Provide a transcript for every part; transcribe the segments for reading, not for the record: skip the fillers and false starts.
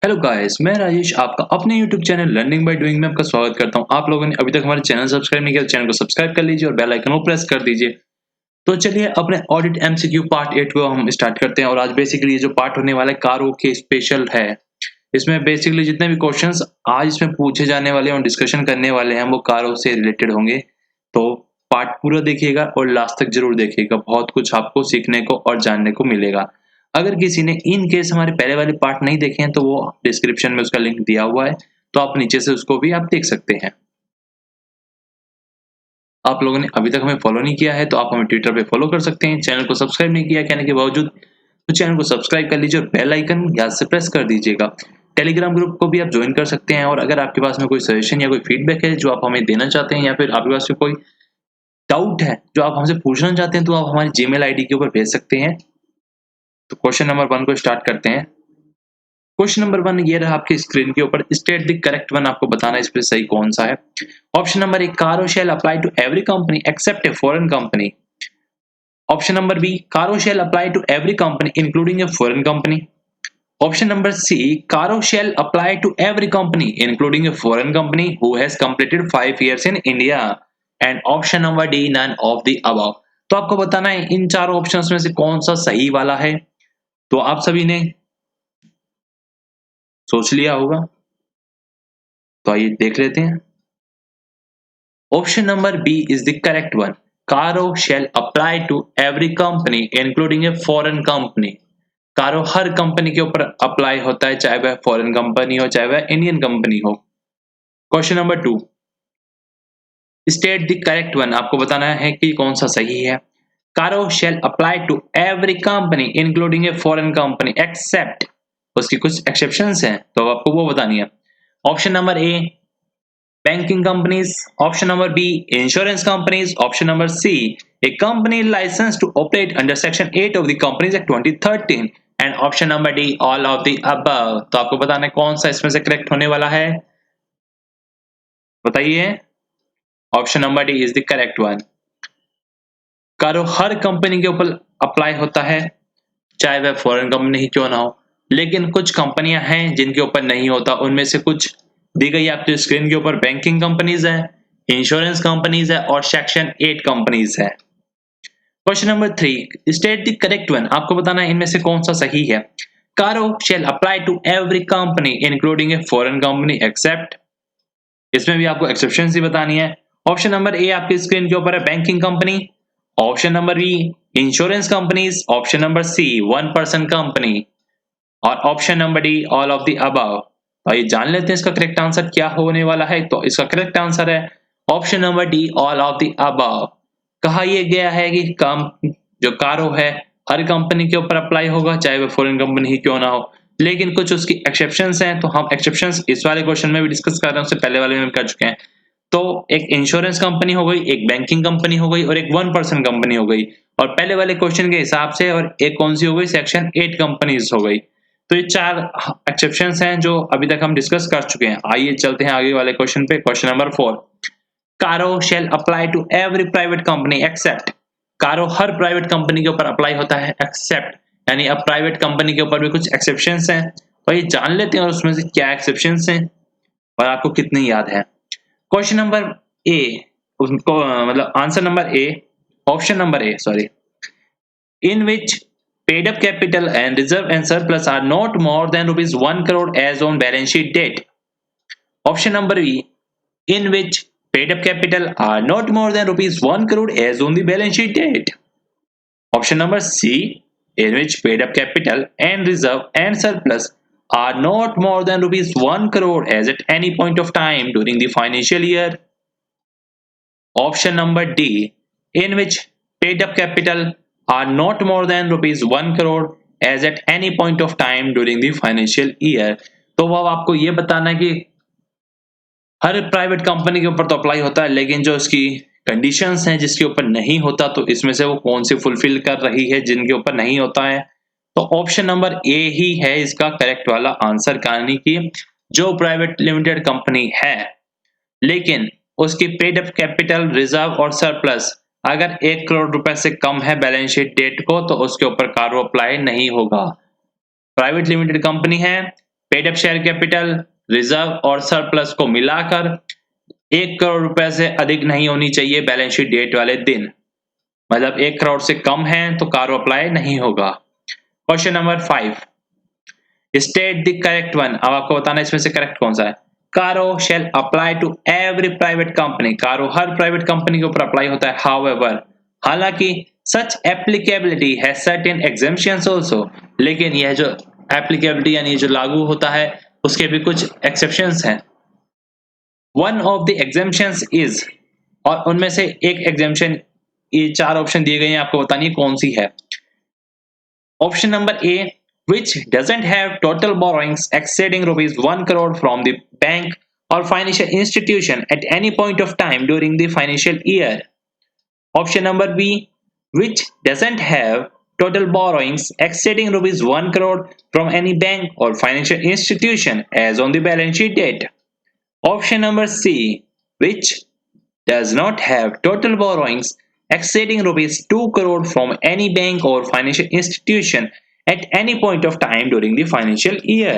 Hello guys, मैं राजेश आपका अपने YouTube channel learning by doing में आपका स्वागत करता हूं। आप लोगों ने अभी तक हमारे चैनल सब्सक्राइब नहीं किया तो चैनल को सब्सक्राइब कर लीजिए और बेल आइकन को प्रेस कर दीजिए। तो चलिए अपने ऑडिट एमसीक्यू पार्ट 8 को हम स्टार्ट करते हैं और आज बेसिकली ये जो पार्ट होने वाला है कारो के स्पेशल है। इसमें बेसिकली जितने भी क्वेश्चंस आज इसमें पूछे जाने वाले हैं और डिस्कशन करने वाले हैं वो कारो से रिलेटेड होंगे। तो पार्ट पूरा देखिएगा और लास्ट तक जरूर देखिएगा, बहुत कुछ आपको सीखने को और जानने को मिलेगा। अगर किसी ने इन केस हमारे पहले वाले पार्ट नहीं देखे हैं तो वो डिस्क्रिप्शन में उसका लिंक दिया हुआ है, तो आप नीचे से उसको भी आप देख सकते हैं। आप लोगों ने अभी तक हमें फॉलो नहीं किया है तो आप हमें ट्विटर पे फॉलो कर सकते हैं। चैनल को सब्सक्राइब नहीं किया कहने के बावजूद तो चैनल को सब्सक्राइब कर लीजिए और बेल आइकन याद से प्रेस कर दीजिएगा। टेलीग्राम ग्रुप को भी आप ज्वाइन कर सकते हैं और अगर आपके पास में कोई सजेशन या कोई फीडबैक है जो आप हमें देना चाहते हैं या फिर आपके पास में कोई डाउट है जो आप हमसे पूछना चाहते हैं तो आप हमारी जीमेल आईडी के ऊपर भेज सकते हैं। तो क्वेश्चन नंबर 1 को स्टार्ट करते हैं। क्वेश्चन नंबर 1 ये रहा आपकी स्क्रीन के ऊपर। स्टेट द करेक्ट वन, आपको बताना है इसमें सही कौन सा है। Option number A, CARO shall apply to every company except a foreign company. Option number B, CARO shall apply to every company including a foreign company. Option number C, CARO shall apply to every company including a foreign company who has completed 5 years in India. And option number D, none of the above. तो आपको बताना है इन चारों options में से कौन सा सही वाला है। तो आप सभी ने सोच लिया होगा, तो आइए देख लेते हैं। Option number B is the correct one. CARO shall apply to every company including a foreign company. CARO हर कंपनी के ऊपर अप्लाई होता है, चाहे वह फॉरेन कंपनी हो चाहे वह इंडियन कंपनी हो। Question number 2, state the correct one, आपको बताना है कि कौन सा सही है। CARO shall apply to every company including a foreign company except, उसकी कुछ एक्सेप्शंस हैं तो अब आपको वो बतानी है। Option number A, banking companies. Option number B, insurance companies. Option number C, a company licensed to operate under Section 8 of the Companies Act 2013. And option number D, all of the above. तो आपको बताना है कौन सा इसमें से correct होने वाला है, बताइए। Option number D is the correct one. कारो हर कंपनी के ऊपर अप्लाई होता है, चाहे वह फॉरेन कंपनी ही क्यों ना हो, लेकिन कुछ कंपनियां हैं जिनके ऊपर नहीं होता। उनमें से कुछ दी गई आपकी स्क्रीन के ऊपर बैंकिंग कंपनीज है, इंश्योरेंस कंपनीज है और सेक्शन 8 कंपनीज है। Question number 3, state the correct one, आपको बताना है इनमें से कौन सा सही है। CARO shall apply to every company including a foreign company except, इसमें भी आपको एक्सेप्शन ही बतानी है। ऑप्शन नंबर ए आपकी स्क्रीन के ऊपर है banking company. Option number B, insurance companies. Option number C, one person company और option number D, all of the above. तो आइए जान लेते हैं इसका करेक्ट आंसर क्या होने वाला है। तो इसका करेक्ट आंसर है option number D, all of the above. कहा यह गया है कि जो कारो है हर कंपनी के ऊपर अप्लाई होगा, चाहे वह फॉरेन कंपनी ही क्यों ना हो, लेकिन कुछ उसकी एक्सेप्शंस हैं। तो हम एक्सेप्शंस इस वाले क्वेश्चन में भी डिस्कस कर रहे हैं, उससे पहले वाले में कर चुके हैं। तो एक इंश्योरेंस कंपनी हो गई, एक बैंकिंग कंपनी हो गई और एक वन पर्सन कंपनी हो गई। और पहले वाले क्वेश्चन के हिसाब से और एक कौन सी हो गई, सेक्शन 8 कंपनीज हो गई। तो ये 4 एक्सेप्शंस हैं जो अभी तक हम डिस्कस कर चुके हैं। आइए चलते हैं आगे वाले क्वेश्चन पे। Question number 4, CARO shall apply to every private company except. CARO हर प्राइवेट कंपनी के ऊपर अप्लाई होता है, एक्सेप्ट यानी अब प्राइवेट कंपनी के ऊपर भी कुछ एक्सेप्शंस हैं। तो ये जान लेते हैं और उसमें से क्या एक्सेप्शंस हैं और आपको कितने याद है। क्वेश्चन नंबर ए, उसको मतलब answer number A, option number A sorry, in which paid up capital and reserve and surplus are not more than rupees 1 crore as on balance sheet date. Option number B, in which paid up capital are not more than rupees 1 crore as on the balance sheet date. Option number C, in which paid up capital and reserve and surplus are not more than rupees 1 crore as at any point of time during the financial year. Option number D, in which paid up capital are not more than rupees 1 crore as at any point of time during the financial year. तो वो आपको ये बताना है कि हर private company के ऊपर तो अप्लाई होता है, लेकिन जो इसकी कंडीशंस हैं जिसके ऊपर नहीं होता, तो इसमें से वो कौन सी फुलफिल कर रही है जिनके ऊपर नहीं होता है। तो ऑप्शन नंबर ए ही है इसका करेक्ट वाला आंसर, यानी कि जो प्राइवेट लिमिटेड कंपनी है लेकिन उसकी पेड अप कैपिटल, रिजर्व और सरप्लस अगर 1 करोड़ रुपए से कम है बैलेंस शीट डेट को, तो उसके ऊपर कारो अप्लाई नहीं होगा। प्राइवेट लिमिटेड कंपनी है, paid up share capital, reserve और सरप्लस को मिलाकर 1 करोड़ रुपए से अधिक नहीं होनी चाहिए बैलेंस शीट डेट वाले दिन। मतलब 1 करोड़ से कम है तो कारो अप्लाई नहीं होगा। Question number 5, state the correct one. अब आपको बताना इसमें से करेक्ट कौन सा है। CARO shall apply to every private company. CARO हर प्राइवेट कंपनी के ऊपर अप्लाई होता है। हाउएवर, हालांकि such applicability has certain exemptions also. लेकिन यह जो एप्लीकेबिलिटी यानी जो लागू होता है उसके भी कुछ एक्सेप्शंस हैं। One of the exemptions is, और उनमें से एक एग्जेम्पशन, ये 4 ऑप्शन दिए गए हैं, आपको बतानी है कौन सी है। Option number A, which doesn't have total borrowings exceeding rupees 1 crore from the bank or financial institution at any point of time during the financial year. Option number B, which doesn't have total borrowings exceeding rupees 1 crore from any bank or financial institution as on the balance sheet date. Option number C, which does not have total borrowings exceeding rupees 2 crore from any bank or financial institution at any point of time during the financial year.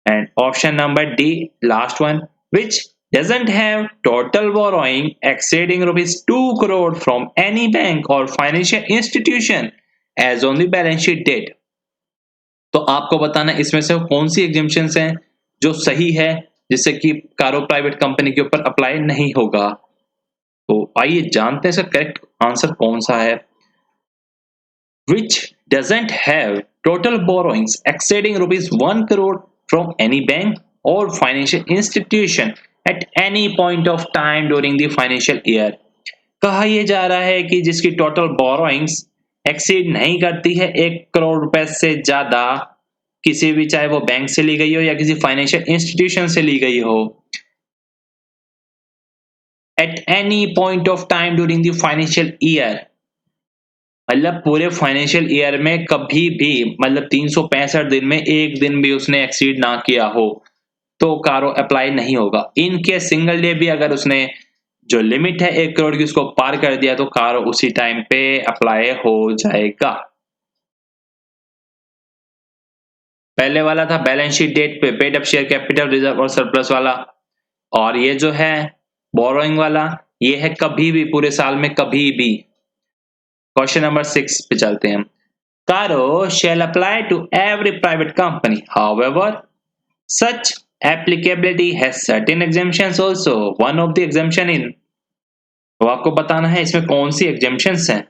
And option number D, last one, which doesn't have total borrowing exceeding rupees 2 crore from any bank or financial institution as on the balance sheet date. तो आपको बताना इसमें से कौन सी exemptions हैं जो सही है, जिससे कि कारो प्राइवेट कंपनी के ऊपर अप्लाई नहीं होगा। तो आइए जानते हैं इसका करेक्ट आंसर कौन सा है। Which doesn't have total borrowings exceeding rupees 1 crore from any bank or financial institution at any point of time during the financial year. कहा यह जा रहा है कि जिसकी टोटल बोरोइंग्स एक्सीड नहीं करती है 1 करोड़ रुपए से ज्यादा, किसी भी, चाहे वो बैंक से ली गई हो या किसी फाइनेंशियल इंस्टीट्यूशन से ली गई हो, at any point of time during the financial year, मतलब पूरे फाइनेंशियल ईयर में कभी भी, मतलब 365 दिन में एक दिन भी उसने एक्सीड ना किया हो तो कारो अप्लाई नहीं होगा। इन केस सिंगल डे भी अगर उसने जो लिमिट है 1 करोड़ की उसको पार कर दिया तो कारो उसी टाइम पे अप्लाई हो जाएगा। पहले वाला था बैलेंस शीट डेट पे paid up share capital, reserve और सरप्लस वाला, और ये जो है बोरोइंग वाला ये है कभी भी, पूरे साल में कभी भी। क्वेश्चन नंबर 6 पे चलते हैं। Caro shall apply to every private company. However, such applicability has certain exemptions also. One of the exemption in, तो आपको बताना है इसमें कौन सी exemptions हैं।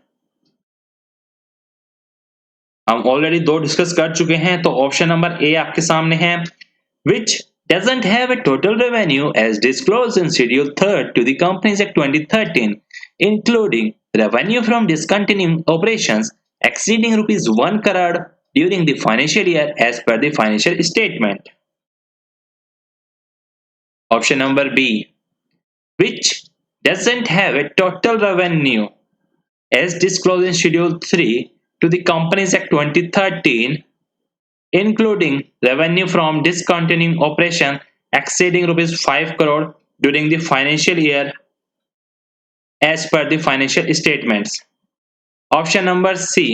हम ऑलरेडी 2 डिस्कस कर चुके हैं, तो ऑप्शन नंबर ए आपके सामने है, which doesn't have a total revenue as disclosed in Schedule 3rd to the Companies Act 2013, including revenue from discontinuing operations exceeding rupees 1 crore during the financial year as per the financial statement. Option number B, which doesn't have a total revenue as disclosed in Schedule 3 to the Companies Act 2013, including revenue from discontinuing operation exceeding rupees 5 crore during the financial year as per the financial statements. Option number C,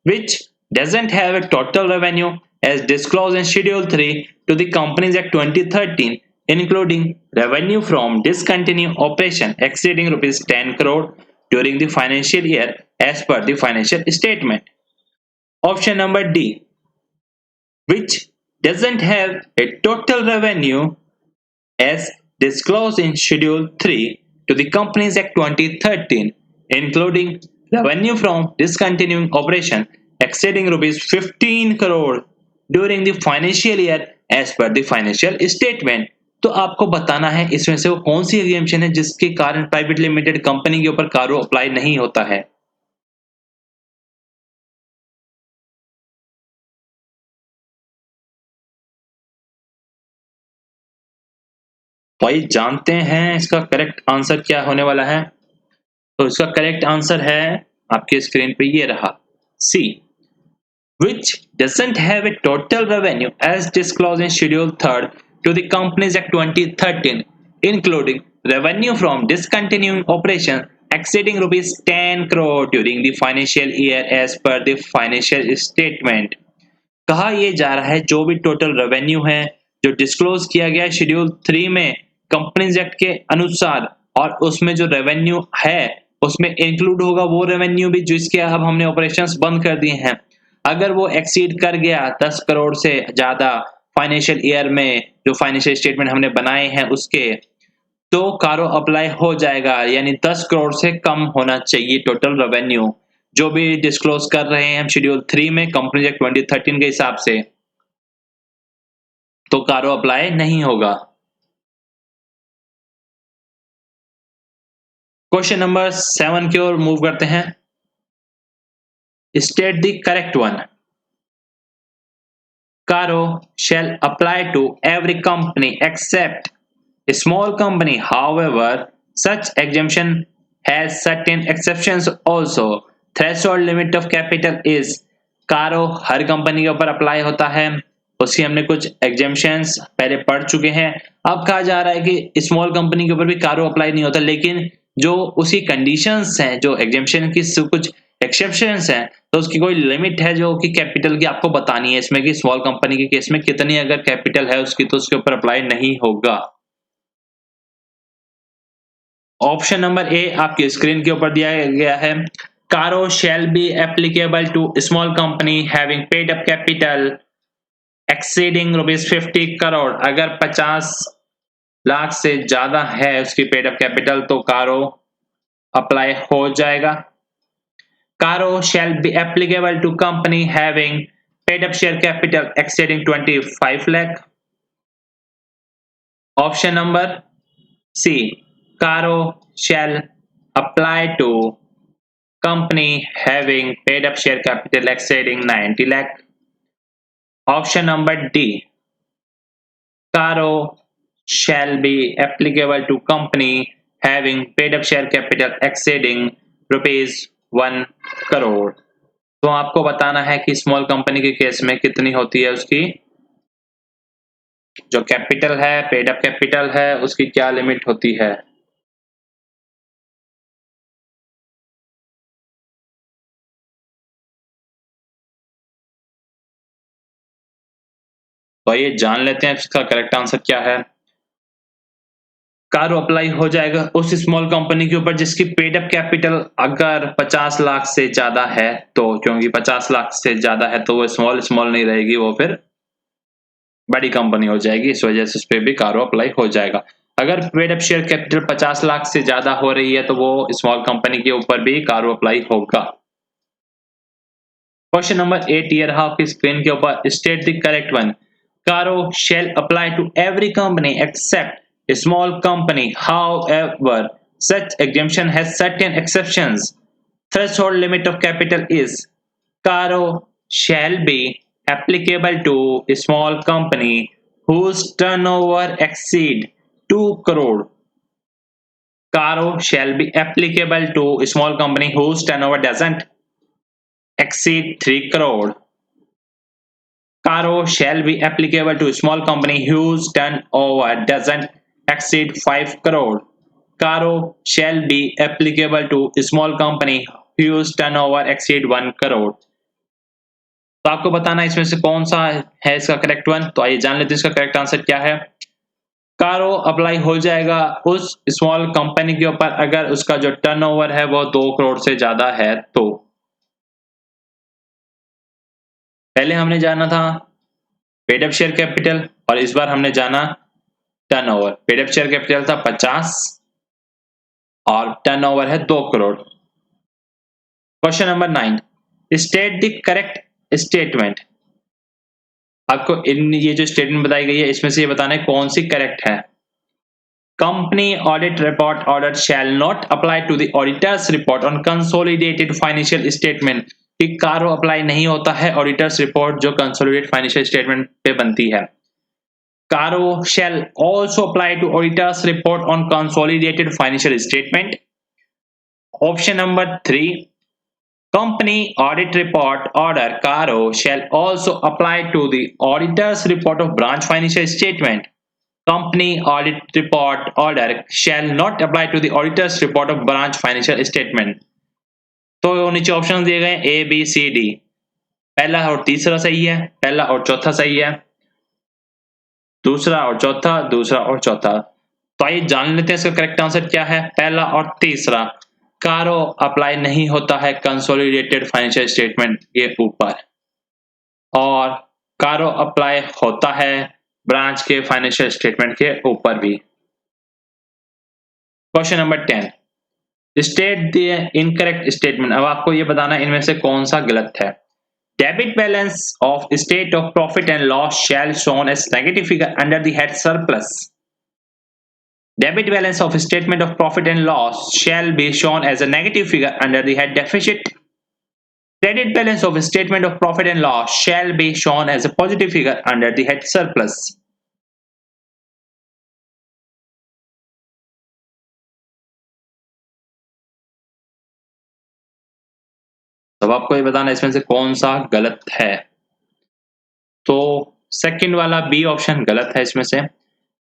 which doesn't have a total revenue as disclosed in Schedule 3 to the Companies Act 2013, including revenue from discontinued operation exceeding rupees 10 crore during the financial year as per the financial statement. Option number D, which doesn't have a total revenue as disclosed in Schedule 3 to the Companies Act 2013, including revenue from discontinuing operation exceeding rupees 15 crore during the financial year as per the financial statement. तो आपको बताना है इसमें से वो कौन सी exemption है जिसके कारण प्राइवेट लिमिटेड कंपनी के ऊपर कारो अप्लाई नहीं होता है। तो आइए जानते हैं इसका करेक्ट आंसर क्या होने वाला है। तो इसका करेक्ट आंसर है आपके स्क्रीन पे ये रहा, सी, which doesn't have a total revenue as disclosed in Schedule 3rd to the Companies Act 2013, including revenue from discontinuing operation exceeding rupees 10 crore during the financial year as per the financial statement. कहा यह जा रहा है जो भी total revenue है जो disclose किया गया है शेड्यूल 3 में कंपनीज एक्ट के अनुसार, और उसमें जो रेवेन्यू है उसमें इंक्लूड होगा वो रेवेन्यू भी जिसके अब हमने ऑपरेशंस बंद कर दिए हैं। अगर वो एक्सीड कर गया 10 करोड़ से ज्यादा फाइनेंशियल ईयर में, जो फाइनेंशियल स्टेटमेंट हमने बनाए हैं उसके, तो कारो अप्लाई हो जाएगा, यानी 10 करोड़ से कम होना चाहिए टोटल रेवेन्यू जो भी डिस्क्लोज कर रहे हैं हम शेड्यूल 3 में कंपनी एक्ट 2013 के हिसाब से, तो कारो अप्लाई नहीं होगा। क्वेश्चन नंबर 7 की ओर मूव करते हैं। State the correct one. Caro shall apply to every company except a small company. However, such exemption has certain exceptions also. Threshold limit of capital is Caro her company के ऊपर apply होता है, उसकी हमने कुछ exemptions पहले पढ़ चुके हैं। अब कहा जा रहा है कि स्मॉल कंपनी के ऊपर भी कारो अप्लाई नहीं होता, लेकिन जो उसकी कंडीशंस हैं, जो एग्जेम्पशन की कुछ एक्सेप्शंस हैं, तो उसकी कोई लिमिट है जो कि कैपिटल की आपको बतानी है इसमें कि स्मॉल कंपनी के केस में कितनी अगर कैपिटल है उसकी तो उसके ऊपर अप्लाई नहीं होगा। ऑप्शन नंबर ए आपकी स्क्रीन के ऊपर दिया गया है। CARO shall be applicable to small company having paid up capital exceeding ₹50 crore. अगर 50 लाख से ज्यादा है उसकी पेड अप कैपिटल तो कारो अप्लाई हो जाएगा। Caro shall be applicable to company having paid up share capital exceeding 25 lakh. Option number C. Caro shall apply to company having paid up share capital exceeding 90 lakh. Option number D. Caro shall be applicable to company having paid up share capital exceeding rupees 1 crore. तो आपको बताना है कि small company के case में कितनी होती है उसकी जो कैपिटल है, पेड अप कैपिटल है, उसकी क्या लिमिट होती है। तो ये जान लेते हैं इसका करेक्ट आंसर क्या है। कारो अप्लाई हो जाएगा उस स्मॉल कंपनी के ऊपर जिसकी पेड अप कैपिटल अगर 50 लाख से ज्यादा है, तो क्योंकि 50 लाख से ज्यादा है तो वो स्मॉल नहीं रहेगी, वो फिर बड़ी कंपनी हो जाएगी, इस वजह से उस पर भी कारो अप्लाई हो जाएगा। अगर paid up share capital 50 lakh से ज्यादा हो रही है तो वो स्मॉल कंपनी के ऊपर भी कारो अप्लाई होगा। क्वेश्चन नंबर 8 ईयर हाफ की स्क्रीन के ऊपर state the correct one. CARO shall apply to every company except a small company. However, such exemption has certain exceptions. Threshold limit of capital is Caro shall be applicable to a small company whose turnover exceed 2 crore. Caro shall be applicable to a small company whose turnover doesn't exceed 3 crore. Caro shall be applicable to a small company whose turnover doesn't exceed 5 crore. Caro shall be applicable to a small company whose turnover exceed 1 crore. तो आपको बताना है इसमें से कौन सा है इसका करेक्ट वन। तो आइए जान लेते हैं इसका करेक्ट आंसर क्या है। कारो अप्लाई हो जाएगा उस स्मॉल कंपनी के ऊपर अगर उसका जो टर्नओवर है वो 2 करोड़ से ज्यादा है। तो पहले हमने जाना था पेड अप शेयर कैपिटल और इस बार हमने जाना turnover. Paid up share capital था 50 और टर्नओवर है 2 crore. Question number 9 state the correct statement. आपको ये जो स्टेटमेंट बताई गई है इसमें से ये बताना है कौन सी करेक्ट है। Company audit report order shall not apply to the auditor's report on consolidated financial statement. कि कारो अप्लाई नहीं होता है ऑडिटर्स रिपोर्ट जो कंसोलिडेटेड फाइनेंशियल स्टेटमेंट पे बनती है। Caro shall also apply to auditor's report on consolidated financial statement. Option number 3. Company audit report order Caro shall also apply to the auditor's report of branch financial statement. Company audit report order shall not apply to the auditor's report of branch financial statement. तो नीचे option दिए गए A, B, C, D। पहला और तीसरा सही है, पहला और चौथा सही है, दूसरा और चौथा, दूसरा और चौथा। तो आइए जान लेते हैं इसका करेक्ट आंसर क्या है। पहला और तीसरा कारो अप्लाई नहीं होता है कंसोलिडेटेड फाइनेंशियल स्टेटमेंट के ऊपर, और कारो अप्लाई होता है ब्रांच के फाइनेंशियल स्टेटमेंट के ऊपर भी। Question number 10, state the incorrect statement. अब आपको ये बताना है इनमें से कौन सा गलत है। Debit balance of state of profit and loss shall shown as negative figure under the head surplus. Debit balance of statement of profit and loss shall be shown as a negative figure under the head deficit. Credit balance of statement of profit and loss shall be shown as a positive figure under the head surplus. तो आपको ये बताना इसमें से कौन सा गलत है। तो सेकंड वाला बी ऑप्शन गलत है इसमें से।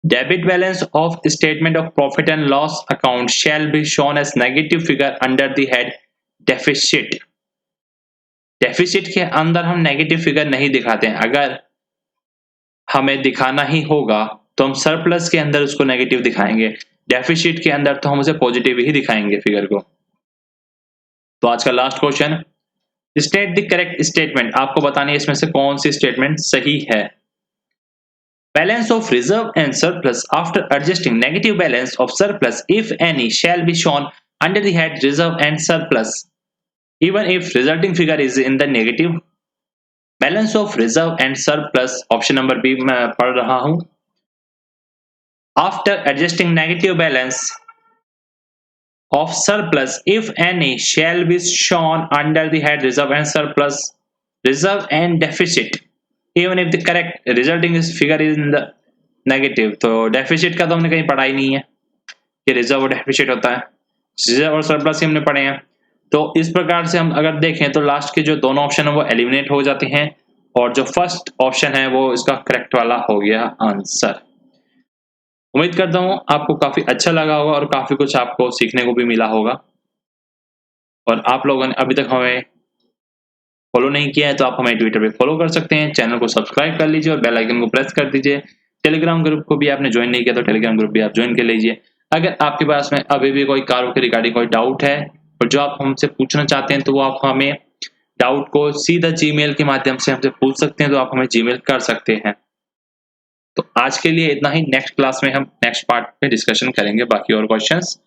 Debit balance of statement of profit and loss account shall be shown as negative figure under the head deficit. Deficit के अंदर हम नेगेटिव फिगर नहीं दिखाते हैं, अगर हमें दिखाना ही होगा तो हम सरप्लस के अंदर उसको नेगेटिव दिखाएंगे, डेफिसिट के अंदर तो हम उसे पॉजिटिव ही दिखाएंगे फिगर को। तो आज का last question, state the correct statement. आपको बतानी है इसमें से कौन सी स्टेटमेंट सही है। Balance of reserve and surplus after adjusting negative balance of surplus if any shall be shown under the head reserve and surplus even if resulting figure is in the negative. Balance of reserve and surplus option number B मैं पढ़ रहा हूं। After adjusting negative balance of surplus if any shall be shown under the head reserve and surplus, reserve and deficit even if the correct resulting figure is in the negative। तो deficit का तो हमने कहीं पढ़ा ही नहीं है कि reserve और डेफिसिट होता है, रिजर्व और सरप्लस ही हमने पढ़े हैं। तो इस प्रकार से हम अगर देखें तो लास्ट के जो दोनों ऑप्शन है वो एलिमिनेट हो जाते हैं और जो फर्स्ट ऑप्शन है वो इसका करेक्ट वाला हो गया आंसर। उम्मीद करता हूं आपको काफी अच्छा लगा होगा और काफी कुछ आपको सीखने को भी मिला होगा। और आप लोगों ने अभी तक हमें फॉलो नहीं किया है तो आप हमें ट्विटर पे फॉलो कर सकते हैं, चैनल को सब्सक्राइब कर लीजिए और बेल आइकन को प्रेस कर दीजिए। टेलीग्राम ग्रुप को भी आपने ज्वाइन नहीं किया तो टेलीग्राम ग्रुप भी आप ज्वाइन कर लीजिए। अगर आपके पास में अभी भी कोई कारों के रिगार्डिंग कोई डाउट है और जो आप हमसे पूछना चाहते हैं तो वो आप हमें डाउट को सीधा जीमेल के माध्यम से हमसे पूछ सकते हैं, तो आप हमें जीमेल कर सकते हैं। तो आज के लिए इतना ही, नेक्स्ट क्लास में हम नेक्स्ट पार्ट पे डिस्कशन करेंगे बाकी और क्वेश्चंस।